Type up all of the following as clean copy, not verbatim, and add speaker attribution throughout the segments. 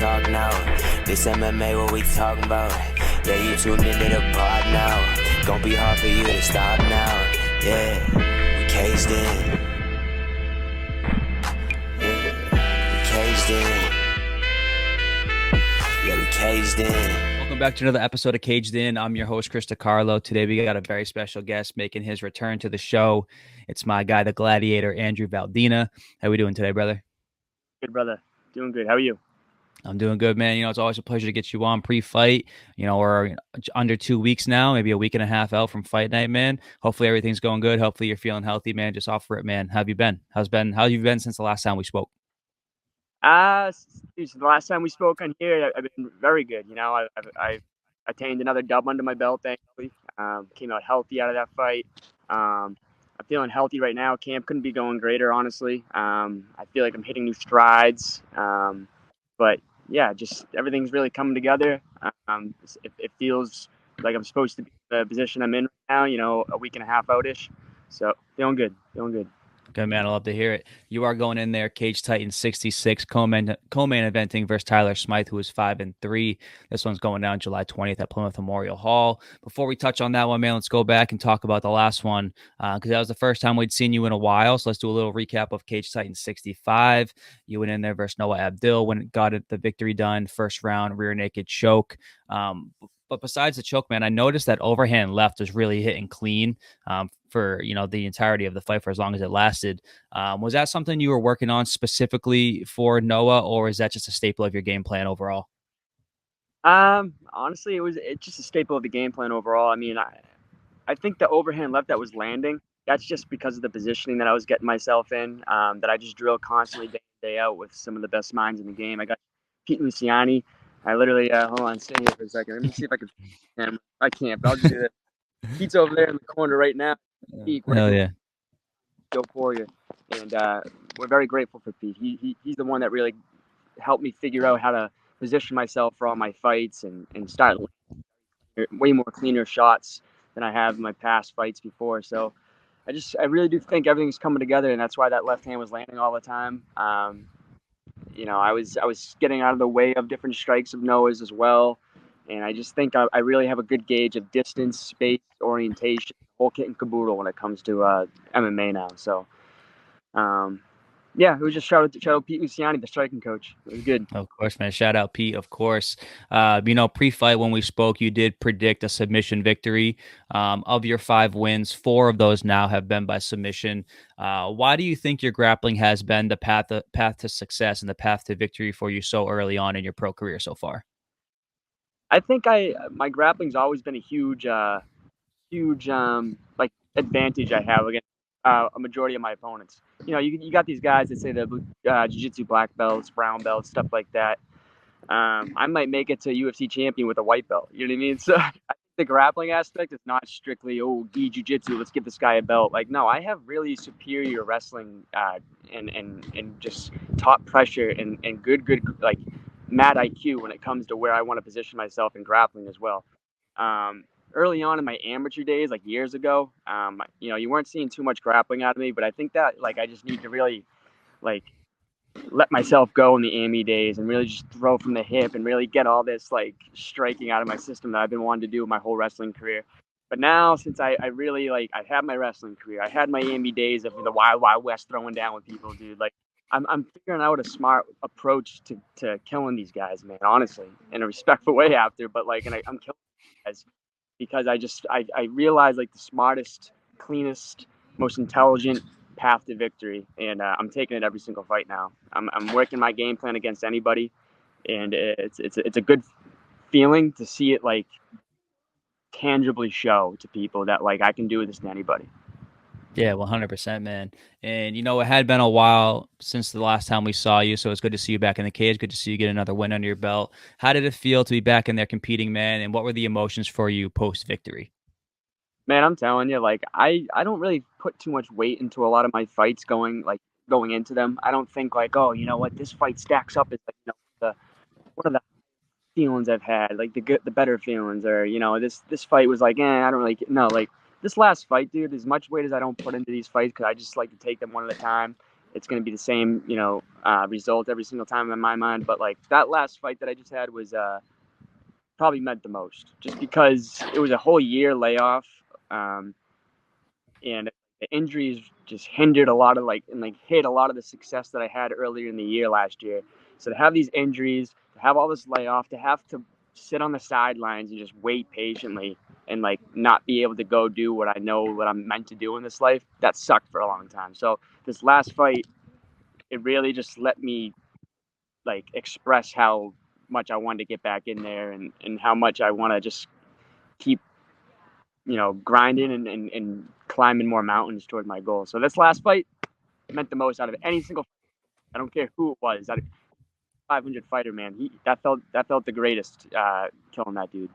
Speaker 1: talk now. This MMA, what we talking about? Yeah, you tuned into the pod now. Gonna be hard for you to stop now. Yeah, we caged in. Yeah, we caged in. Yeah, we caged in.
Speaker 2: Welcome back to another episode of Caged In. I'm your host, Chris DiCarlo. Today we got a very special guest making his return to the show. It's my guy, the Gladiator, Andrew Valdina. How we doing today, brother?
Speaker 3: Good, brother. Doing good. How are you?
Speaker 2: I'm doing good, man. You know, it's always a pleasure to get you on pre-fight. You know, we're under 2 weeks now, maybe a week and a half out from fight night, man. Hopefully everything's going good. Hopefully you're feeling healthy, man. Just offer it, man. How have you been? How have you been since the last time we spoke?
Speaker 3: Since the last time we spoke on here, I've been very good. You know, I've attained another dub under my belt, thankfully. Came out healthy out of that fight. I'm feeling healthy right now. Camp couldn't be going greater, honestly. I feel like I'm hitting new strides. But yeah, just everything's really coming together. It feels like I'm supposed to be in the position I'm in right now, you know, a week and a half outish. So feeling good.
Speaker 2: Good, man. I love to hear it. You are going in there, Cage Titan 66, co-main eventing versus Tyler Smythe, who is 5-3. This one's going down July 20th at Plymouth Memorial Hall. Before we touch on that one, man, let's go back and talk about the last one because that was the first time we'd seen you in a while. So let's do a little recap of Cage Titan 65. You went in there versus Noah Abdil when it got the victory done. First round, rear naked choke. But besides the choke, man, I noticed that overhand left was really hitting clean for, you know, the entirety of the fight for as long as it lasted. Was that something you were working on specifically for Noah, or is that just a staple of your game plan overall?
Speaker 3: Honestly, it's just a staple of the game plan overall. I mean, I think the overhand left that was landing, that's just because of the positioning that I was getting myself in, that I just drill constantly day out with some of the best minds in the game. I got Pete Luciani. I literally, hold on, stay here for a second. Let me see if I can. I can't, but I'll just do this. Pete's over there in the corner right now. Pete,
Speaker 2: Hell yeah.
Speaker 3: Go for you. And we're very grateful for Pete. He's the one that really helped me figure out how to position myself for all my fights and start way more cleaner shots than I have in my past fights before. So I really do think everything's coming together, and that's why that left hand was landing all the time. You know, I was getting out of the way of different strikes of Noah's as well. And I just think I really have a good gauge of distance, space, orientation, whole kit and caboodle when it comes to MMA now. So, yeah, it was just shout out Pete Luciani, the striking coach. It was good.
Speaker 2: Of course, man. Shout out Pete, of course. You know, pre-fight when we spoke, you did predict a submission victory. Of your 5 wins, 4 of those now have been by submission. Why do you think your grappling has been the path to success and the path to victory for you so early on in your pro career so far?
Speaker 3: I think my grappling's always been a huge like advantage I have against a majority of my opponents. You know, you got these guys that say they're jiu-jitsu black belts, brown belts, stuff like that. I might make it to UFC champion with a white belt. You know what I mean? So I think the grappling aspect is not strictly, gi jiu-jitsu, let's give this guy a belt. Like, no, I have really superior wrestling and just top pressure and good like mad IQ when it comes to where I want to position myself in grappling as well. Early on in my amateur days, like years ago, you know, you weren't seeing too much grappling out of me, but I think that like I just need to really like let myself go in the AMI days and really just throw from the hip and really get all this like striking out of my system that I've been wanting to do my whole wrestling career. But now, since I really like, I had my wrestling career, I had my AMI days of the Wild Wild West throwing down with people, dude. Like, I'm figuring out a smart approach to killing these guys, man. Honestly, in a respectful way after, but like, and I'm killing these guys because I realize like the smartest, cleanest, most intelligent path to victory, and I'm taking it every single fight now. I'm working my game plan against anybody, and it's a good feeling to see it like tangibly show to people that like I can do this to anybody.
Speaker 2: Yeah, 100%, man. And, you know, it had been a while since the last time we saw you, so it's good to see you back in the cage. Good to see you get another win under your belt. How did it feel to be back in there competing, man? And what were the emotions for you post-victory?
Speaker 3: Man, I'm telling you, like, I don't really put too much weight into a lot of my fights going into them. I don't think like, oh, you know what, this fight stacks up as like, you know, one of the feelings I've had, like the better feelings, or you know, this fight was like, I don't really no, like this last fight, dude. As much weight as I don't put into these fights, because I just like to take them one at a time it's going to be the same, result every single time in my mind. But like that last fight that I just had was probably meant the most, just because it was a whole year layoff, and the injuries just hindered a lot of hit a lot of the success that I had earlier in the year last year. So to have these injuries, to have all this layoff, to have to sit on the sidelines and just wait patiently and like not be able to go do what I know what I'm meant to do in this life, that sucked for a long time. So this last fight, it really just let me like express how much I wanted to get back in there, and how much I want to just keep, grinding and climbing more mountains toward my goal. So this last fight meant the most out of any single. I don't care who it was. That 500 fighter, man. That felt the greatest, killing that dude.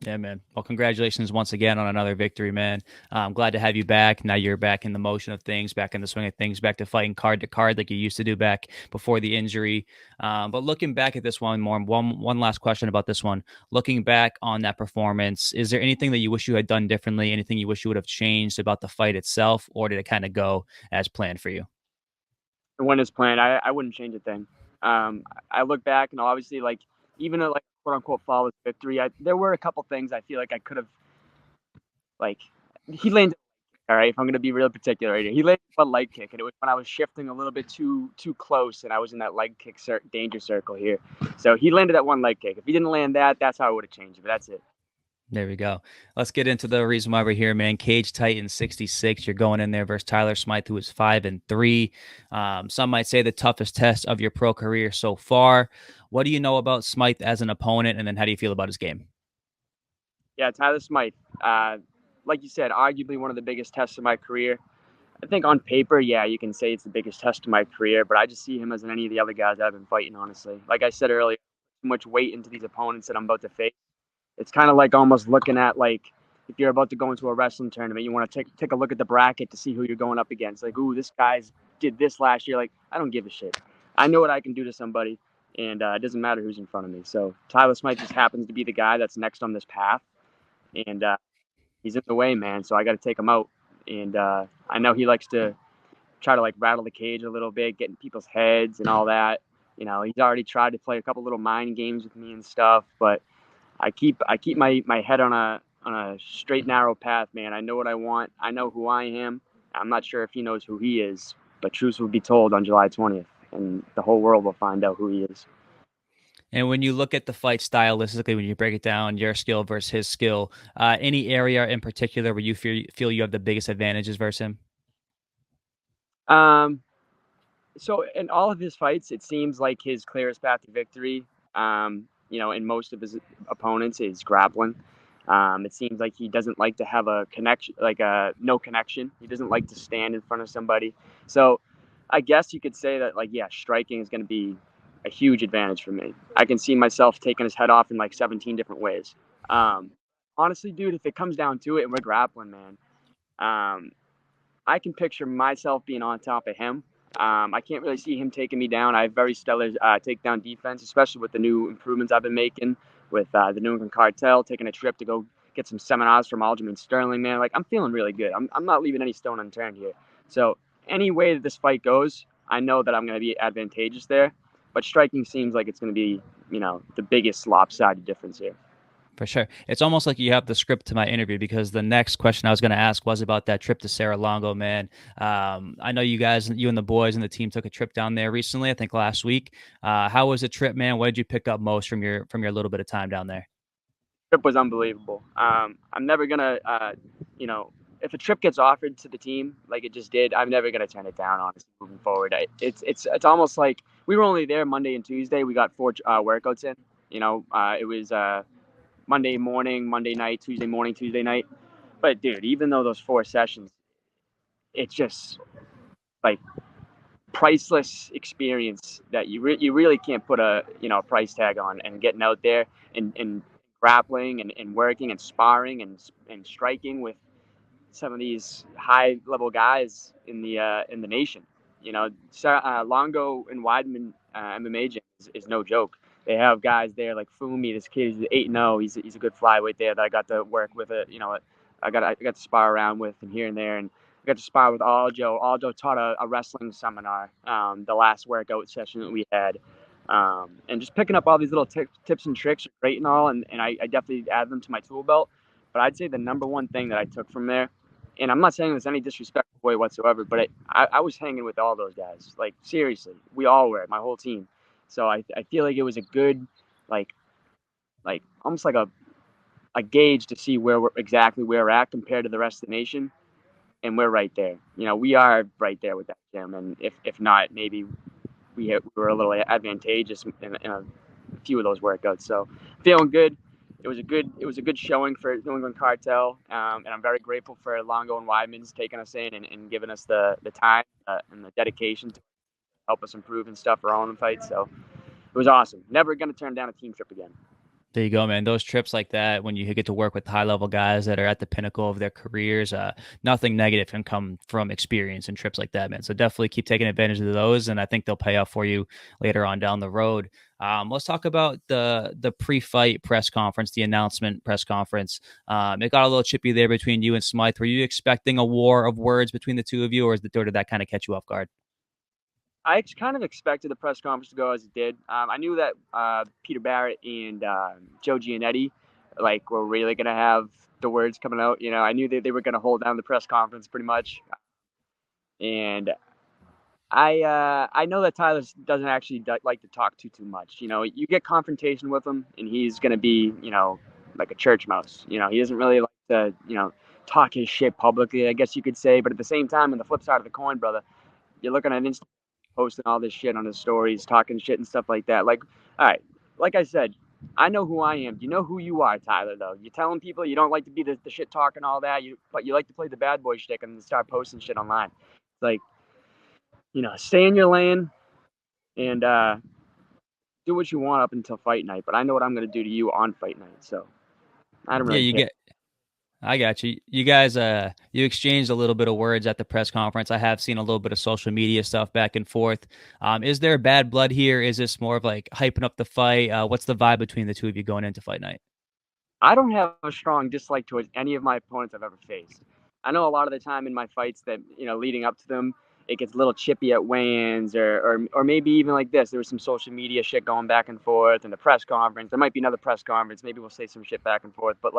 Speaker 2: Yeah, man. Well, congratulations once again on another victory, man. I'm glad to have you back. Now you're back in the motion of things, back in the swing of things, back to fighting card to card like you used to do back before the injury. But looking back at this one last question about this one. Looking back on that performance, is there anything that you wish you had done differently? Anything you wish you would have changed about the fight itself, or did it kind of go as planned for you?
Speaker 3: When it's planned, I wouldn't change a thing. I look back and obviously like even a like quote unquote flawless victory, there were a couple things I feel like I could have like he landed. All right, if I'm gonna be real particular right here, he landed a leg kick, and it was when I was shifting a little bit too close, and I was in that leg kick danger circle here. So he landed that one leg kick. If he didn't land that, that's how I would have changed it. But that's it.
Speaker 2: There we go. Let's get into the reason why we're here, man. Cage Titan 66. You're going in there versus Tyler Smythe, who is 5-3. Some might say the toughest test of your pro career so far. What do you know about Smythe as an opponent, and then how do you feel about his game?
Speaker 3: Yeah, Tyler Smythe. Like you said, arguably one of the biggest tests of my career. I think on paper, yeah, you can say it's the biggest test of my career, but I just see him as any of the other guys I've been fighting, honestly. Like I said earlier, too much weight into these opponents that I'm about to face. It's kind of like almost looking at like if you're about to go into a wrestling tournament, you want to take a look at the bracket to see who you're going up against. Like, ooh, this guy's did this last year. Like, I don't give a shit. I know what I can do to somebody, and it doesn't matter who's in front of me. So Tyler Smythe just happens to be the guy that's next on this path, and he's in the way, man. So I got to take him out. And I know he likes to try to like rattle the cage a little bit, get in people's heads and all that. He's already tried to play a couple little mind games with me and stuff, but I keep my head on a straight narrow path, man. I know what I want. I know who I am. I'm not sure if he knows who he is, but truth will be told on July 20th, and the whole world will find out who he is.
Speaker 2: And when you look at the fight stylistically, when you break it down, your skill versus his skill, any area in particular where you feel you have the biggest advantages versus him?
Speaker 3: So in all of his fights, it seems like his clearest path to victory, in most of his opponents is grappling. It seems like he doesn't like to have a connection, like a no connection. He doesn't like to stand in front of somebody. So I guess you could say that, like, yeah, striking is going to be a huge advantage for me. I can see myself taking his head off in like 17 different ways. Honestly, dude, if it comes down to it and we're grappling, man, I can picture myself being on top of him. I can't really see him taking me down. I have very stellar takedown defense, especially with the new improvements I've been making with the New England Cartel, taking a trip to go get some seminars from Aljimain Sterling, man. Like, I'm feeling really good. I'm not leaving any stone unturned here. So any way that this fight goes, I know that I'm going to be advantageous there. But striking seems like it's going to be, the biggest lopsided difference here.
Speaker 2: For sure. It's almost like you have the script to my interview, because the next question I was going to ask was about that trip to Sarah Longo, man. I know you and the boys and the team took a trip down there recently, I think last week. How was the trip, man? What did you pick up most from your little bit of time down there?
Speaker 3: Trip was unbelievable. I'm never going to, if a trip gets offered to the team like it just did, I'm never going to turn it down, honestly, moving forward. It's almost like we were only there Monday and Tuesday. We got 4 workouts in. It was Monday morning, Monday night, Tuesday morning, Tuesday night. But dude, even though those 4 sessions, it's just like priceless experience that you really can't put a price tag on. And getting out there and grappling and working and sparring and striking with some of these high level guys in the nation. Longo and Weidman MMA gym is no joke. They have guys there like Fumi. This kid is 8-0. He's a good flyweight there that I got to work with. I got to spar around with and here and there. And I got to spar with Aljo. Aljo taught a wrestling seminar, the last workout session that we had. And just picking up all these little tips and tricks are great and all, and I definitely add them to my tool belt. But I'd say the number one thing that I took from there, and I'm not saying there's any disrespectful way whatsoever, but I was hanging with all those guys. Like, seriously, we all were, my whole team. So I feel like it was a good, like almost like a gauge to see where we're at compared to the rest of the nation. And we're right there. We are right there with that gym. And if not, maybe we were a little advantageous in a few of those workouts. So feeling good. It was a good showing for New England Cartel, and I'm very grateful for Longo and Weidman's taking us in and giving us the time and the dedication to help us improve and stuff for our own fights. So it was awesome. Never going to turn down a team trip again.
Speaker 2: There you go, man. Those trips like that, when you get to work with high-level guys that are at the pinnacle of their careers, nothing negative can come from experience and trips like that, man. So definitely keep taking advantage of those, and I think they'll pay off for you later on down the road. Let's talk about the pre-fight press conference, the announcement press conference. It got a little chippy there between you and Smythe. Were you expecting a war of words between the two of you, or did that kind of catch you off guard?
Speaker 3: I kind of expected the press conference to go as it did. I knew that Peter Barrett and Joe Giannetti were really going to have the words coming out. I knew that they were going to hold down the press conference pretty much. And I know that Tyler doesn't actually like to talk too much. You get confrontation with him, and he's going to be like a church mouse. He doesn't really like to talk his shit publicly, I guess you could say. But at the same time, on the flip side of the coin, brother, you're looking at Instagram posting all this shit on his stories, talking shit and stuff like that. Like, all right, like I said, I know who I am. You know who you are, Tyler, though. You're telling people you don't like to be the shit talking all that, but you like to play the bad boy shtick and start posting shit online. It's like, stay in your lane and do what you want up until fight night. But I know what I'm going to do to you on fight night. So I don't really care.
Speaker 2: I got you. You guys, you exchanged a little bit of words at the press conference. I have seen a little bit of social media stuff back and forth. Is there bad blood here? Is this more of like hyping up the fight? What's the vibe between the two of you going into fight night?
Speaker 3: I don't have a strong dislike towards any of my opponents I've ever faced. I know a lot of the time in my fights that, leading up to them, it gets a little chippy at weigh-ins or maybe even like this. There was some social media shit going back and forth and the press conference. There might be another press conference. Maybe we'll say some shit back and forth. But,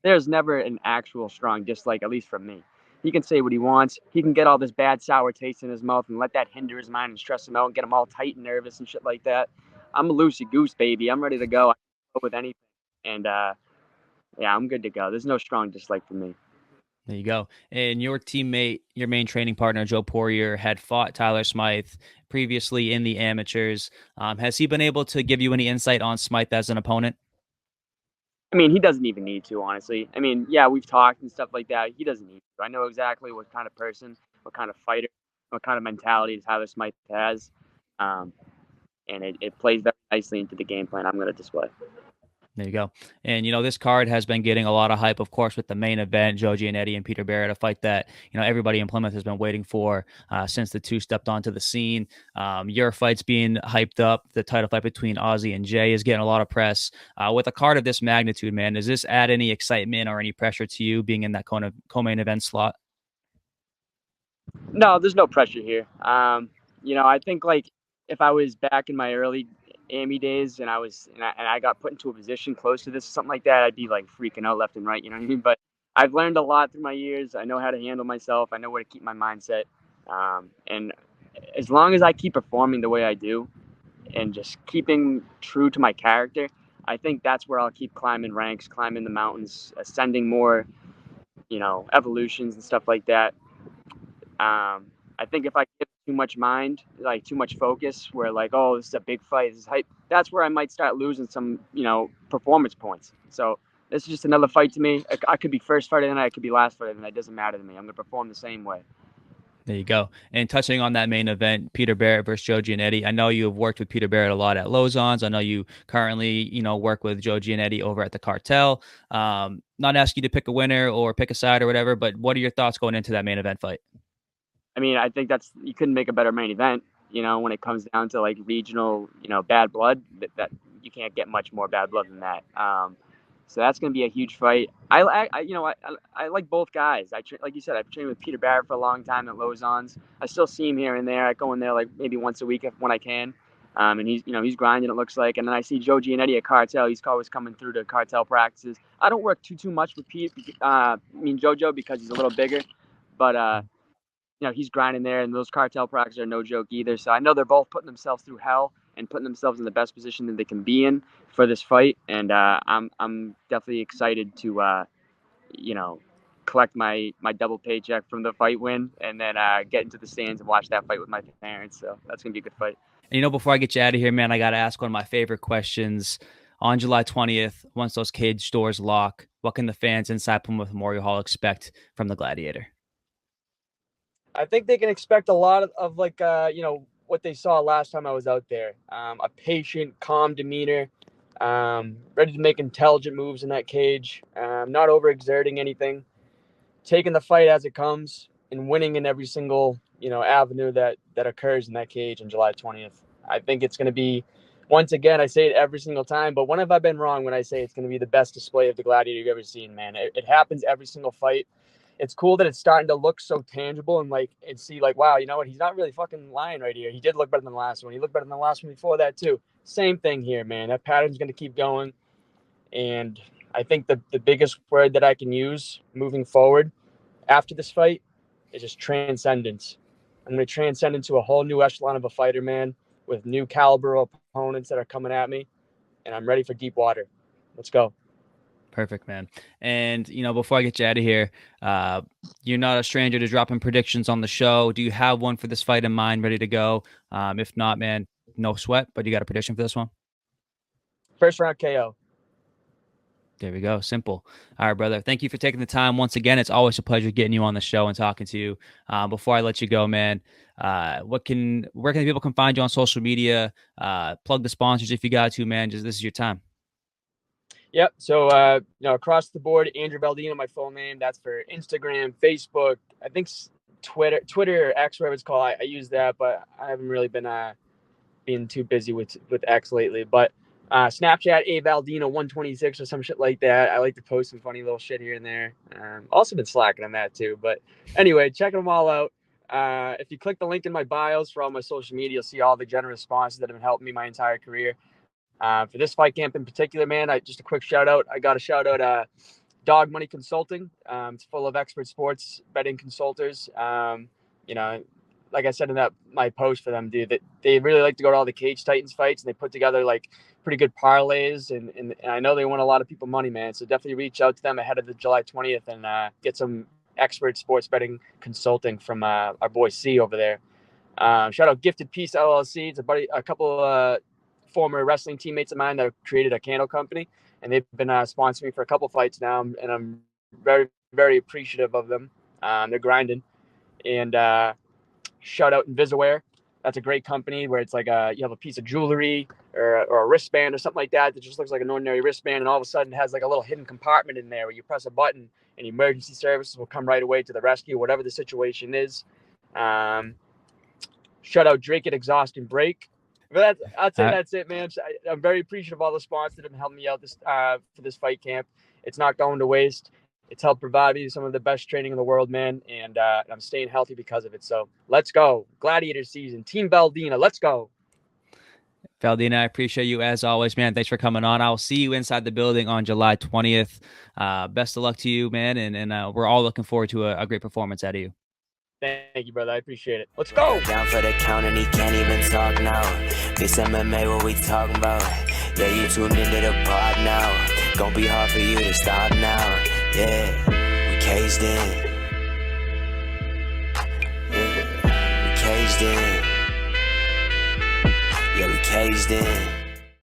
Speaker 3: there's never an actual strong dislike, at least from me. He can say what he wants. He can get all this bad, sour taste in his mouth and let that hinder his mind and stress him out and get him all tight and nervous and shit like that. I'm a loosey goose, baby. I'm ready to go. I can go with anything. And, yeah, I'm good to go. There's no strong dislike for me.
Speaker 2: There you go. And your teammate, your main training partner, Joe Poirier, had fought Tyler Smythe previously in the amateurs. Has he been able to give you any insight on Smythe as an opponent?
Speaker 3: I mean, he doesn't even need to, honestly. I mean, yeah, we've talked and stuff like that. He doesn't need to. I know exactly what kind of person, what kind of fighter, what kind of mentality Tyler Smythe has. And it plays very nicely into the game plan I'm going to display.
Speaker 2: There you go. And, this card has been getting a lot of hype, of course, with the main event, Joe Giannetti and Peter Barrett, a fight that, everybody in Plymouth has been waiting for since the two stepped onto the scene. Your fight's being hyped up. The title fight between Ozzy and Jay is getting a lot of press. With a card of this magnitude, man, does this add any excitement or any pressure to you being in that co-main event slot?
Speaker 3: No, there's no pressure here. I think if I was back in my early AMI days and I got put into a position close to this, something like that, I'd be freaking out left and right. You know what I mean? But I've learned a lot through my years. I know how to handle myself. I know where to keep my mindset. And as long as I keep performing the way I do and just keeping true to my character, I think that's where I'll keep climbing ranks, climbing the mountains, ascending more, evolutions and stuff like that. I think if I give too much mind, too much focus, where oh, this is a big fight, this is hype, that's where I might start losing some, performance points. So this is just another fight to me. I could be first fight of the night, I could be last fight of the night. It doesn't matter to me. I'm going to perform the same way.
Speaker 2: There you go. And touching on that main event, Peter Barrett versus Joe Giannetti. I know you have worked with Peter Barrett a lot at Lozon's. I know you currently, work with Joe Giannetti over at the Cartel. Not asking you to pick a winner or pick a side or whatever, but what are your thoughts going into that main event fight?
Speaker 3: I mean, I think you couldn't make a better main event, when it comes down to regional, bad blood, that you can't get much more bad blood than that. So that's going to be a huge fight. I like both guys. Like you said, I've trained with Peter Barrett for a long time at Lausanne's. I still see him here and there. I go in there like maybe once a week when I can. And he's grinding, it looks like. And then I see Joe Giannetti at Cartel. He's always coming through to Cartel practices. I don't work too much with Jojo, because he's a little bigger. But he's grinding there, and those Cartel practices are no joke either. So I know they're both putting themselves through hell and putting themselves in the best position that they can be in for this fight. And I'm definitely excited to collect my double paycheck from the fight win, and then get into the stands and watch that fight with my parents. So that's gonna be a good fight.
Speaker 2: And before I get you out of here, man, I got to ask one of my favorite questions. On July 20th, once those cage doors lock, what can the fans inside Plymouth Memorial Hall expect from the Gladiator?
Speaker 3: I think they can expect a lot of what they saw last time I was out there. A patient, calm demeanor, ready to make intelligent moves in that cage, not overexerting anything, taking the fight as it comes, and winning in every single avenue that occurs in that cage on July 20th. I think it's going to be, once again, I say it every single time, but when have I been wrong when I say it's going to be the best display of the Gladiator you've ever seen, man? It happens every single fight. It's cool that it's starting to look so tangible and see wow, you know what? He's not really fucking lying right here. He did look better than the last one. He looked better than the last one before that too. Same thing here, man. That pattern's going to keep going. And I think the biggest word that I can use moving forward after this fight is just transcendence. I'm going to transcend into a whole new echelon of a fighter, man, with new caliber opponents that are coming at me. And I'm ready for deep water. Let's go.
Speaker 2: Perfect, man. And, before I get you out of here, you're not a stranger to dropping predictions on the show. Do you have one for this fight in mind, ready to go? If not, man, no sweat, but you got a prediction for this one?
Speaker 3: First round KO.
Speaker 2: There we go. Simple. All right, brother. Thank you for taking the time. Once again, it's always a pleasure getting you on the show and talking to you. Before I let you go, man, where can people find you on social media? Plug the sponsors if you got to, man. This is your time.
Speaker 3: Yep. So, across the board, Andrew Valdina, my full name. That's for Instagram, Facebook. I think Twitter or X, whatever it's called. I use that, but I haven't really been being too busy with X lately. But Snapchat, Valdina126 or some shit like that. I like to post some funny little shit here and there. Also been slacking on that too. But anyway, checking them all out. If you click the link in my bios for all my social media, you'll see all the generous sponsors that have been helping me my entire career. For this fight camp in particular, man, just a quick shout out. I got to shout out Dog Money Consulting. It's full of expert sports betting consultants. Like I said in my post for them, dude, that they really like to go to all the Cage Titans fights, and they put together pretty good parlays, and I know they won a lot of people money, man. So definitely reach out to them ahead of the July 20th and get some expert sports betting consulting from our boy C over there. Shout out Gifted Peace LLC. It's a couple former wrestling teammates of mine that have created a candle company, and they've been sponsoring me for a couple fights now, and I'm very, very appreciative of them. They're grinding. And shout out Invisaware. That's a great company where it's you have a piece of jewelry or a wristband or something like that just looks like an ordinary wristband, and all of a sudden it has a little hidden compartment in there where you press a button and emergency services will come right away to the rescue, whatever the situation is. Shout out Drake at Exhaust and Break. But I'd say that's it, man. I'm very appreciative of all the sponsors that have been helping me out for this fight camp. It's not going to waste. It's helped provide me some of the best training in the world, man, and I'm staying healthy because of it. So let's go. Gladiator season. Team Valdina, let's go.
Speaker 2: Valdina, I appreciate you as always, man. Thanks for coming on. I'll see you inside the building on July 20th. Best of luck to you, man, and we're all looking forward to a great performance out of you.
Speaker 3: Thank you, brother. I appreciate it. Let's go.
Speaker 1: Down for the count and he can't even talk now. This MMA, what we talking about? Yeah, you tuned into the pod now. Gonna be hard for you to stop now. Yeah, we caged in. Yeah, we caged in. Yeah, we caged in.